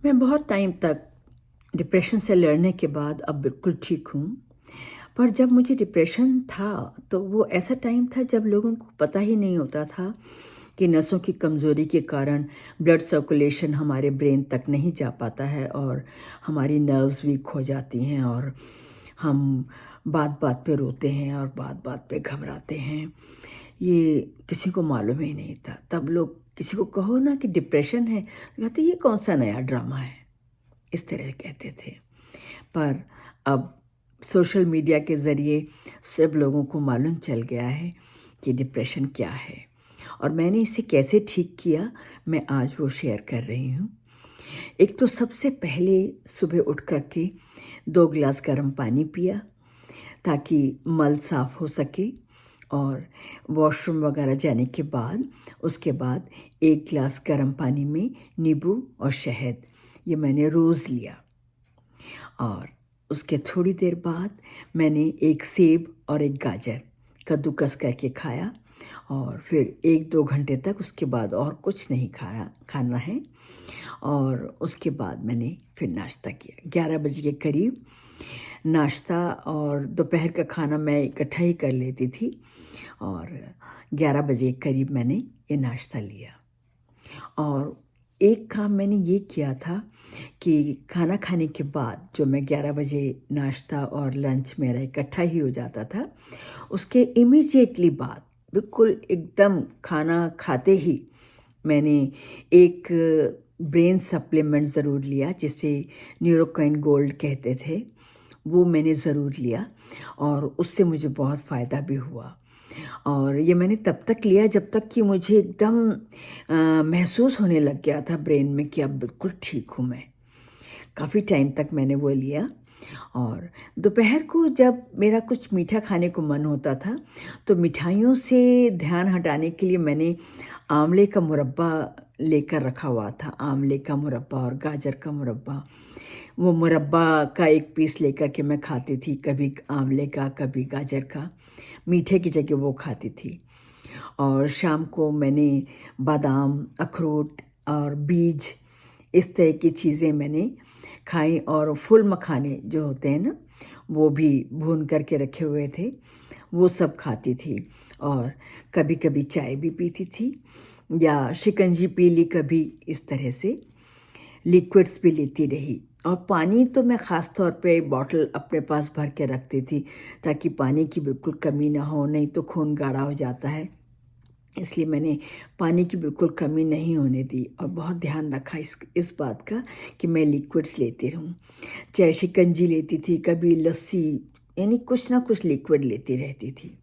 मैं बहुत टाइम तक डिप्रेशन से लड़ने के बाद अब बिल्कुल ठीक हूँ। पर जब मुझे डिप्रेशन था, तो वो ऐसा टाइम था जब लोगों को पता ही नहीं होता था कि नसों की कमज़ोरी के कारण ब्लड सर्कुलेशन हमारे ब्रेन तक नहीं जा पाता है और हमारी नर्व्स वीक हो जाती हैं और हम बात-बात पे रोते हैं और बात-बात पे घबराते हैं। ये किसी को मालूम ही नहीं था। तब लोग किसी को कहो ना कि डिप्रेशन है, तो कहते ये कौन-सा नया ड्रामा है? इस तरह कहते थे। पर अब सोशल मीडिया के ज़रिए सब लोगों को मालूम चल गया है कि डिप्रेशन क्या है और मैंने इसे कैसे ठीक किया, मैं आज वो शेयर कर रही हूँ। एक तो सबसे पहले सुबह उठ कर के 2 गिलास गर्म पानी पिया ताकि मल साफ़ हो सके और वॉशरूम वगैरह जाने के बाद उसके बाद 1 गिलास गर्म पानी में नींबू और शहद ये मैंने रोज़ लिया। और उसके थोड़ी देर बाद मैंने एक सेब और एक गाजर कद्दूकस करके खाया और फिर 1-2 घंटे तक उसके बाद और कुछ नहीं खाना है। और उसके बाद मैंने फिर नाश्ता किया 11 बजे के करीब। नाश्ता और दोपहर का खाना मैं इकट्ठा ही कर लेती थी और 11 बजे के करीब मैंने ये नाश्ता लिया। और एक काम मैंने ये किया था कि खाना खाने के बाद जो मैं 11 बजे नाश्ता और लंच मेरा इकट्ठा ही हो जाता था, उसके इमीडिएटली बाद बिल्कुल एकदम खाना खाते ही मैंने एक ब्रेन सप्लीमेंट ज़रूर लिया जिसे न्यूरोक्विन गोल्ड कहते थे, वो मैंने ज़रूर लिया और उससे मुझे बहुत फ़ायदा भी हुआ। और ये मैंने तब तक लिया जब तक कि मुझे एकदम महसूस होने लग गया था ब्रेन में कि अब बिल्कुल ठीक हूँ मैं। काफ़ी टाइम तक मैंने वो लिया और दोपहर को जब मेरा कुछ मीठा खाने को मन होता था, तो मिठाइयों से ध्यान हटाने के लिए मैंने आँवले का मुरब्बा लेकर रखा हुआ था। आँवले का मुरब्बा और गाजर का मुरब्बा। वो मुरब्बा का एक पीस लेकर के मैं खाती थी, कभी आँवले का, कभी गाजर का। मीठे की जगह वो खाती थी। और शाम को मैंने बादाम, अखरोट और बीज इस तरह की चीज़ें मैंने खाई और फूल मखाने जो होते हैं ना, वो भी भून करके रखे हुए थे, वो सब खाती थी और कभी-कभी चाय भी पीती थी या शिकंजी पी ली कभी, इस तरह से लिक्विड्स भी लेती रही। और पानी तो मैं ख़ास तौर पे बॉटल अपने पास भर के रखती थी ताकि पानी की बिल्कुल कमी ना हो, नहीं तो खून गाढ़ा हो जाता है। इसलिए मैंने पानी की बिल्कुल कमी नहीं होने दी और बहुत ध्यान रखा इस बात का कि मैं लिक्विड्स लेती रहूँ। चाहे शिकंजी लेती थी, कभी लस्सी, यानी कुछ ना कुछ लिक्विड लेती रहती थी।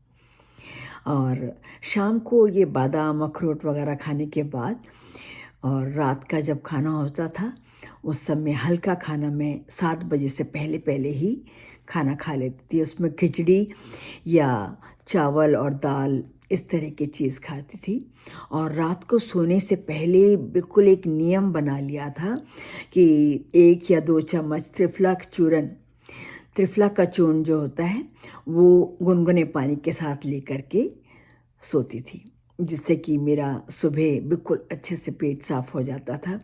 और शाम को ये बादाम, अखरोट वगैरह खाने के बाद और रात का जब खाना होता था, उस समय हल्का खाना मैं 7 बजे से पहले-पहले ही खाना खा लेती थी। उसमें खिचड़ी या चावल और दाल इस तरह की चीज़ खाती थी। और रात को सोने से पहले बिल्कुल एक नियम बना लिया था कि 1 या 2 चम्मच त्रिफला का चूर्ण जो होता है, वो गुनगुने पानी के साथ लेकर के सोती थी, जिससे कि मेरा सुबह बिल्कुल अच्छे से पेट साफ़ हो जाता था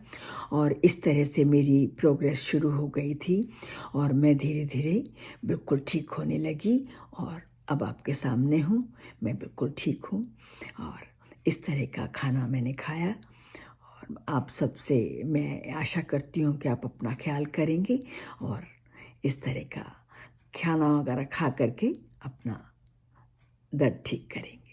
और इस तरह से मेरी प्रोग्रेस शुरू हो गई थी और मैं धीरे-धीरे बिल्कुल ठीक होने लगी और अब आपके सामने हूँ, मैं बिल्कुल ठीक हूँ। और इस तरह का खाना मैंने खाया और आप सबसे मैं आशा करती हूँ कि आप अपना ख़्याल करेंगे और इस तरह का खाना वगैरह खा कर के अपना दर्द ठीक करेंगे।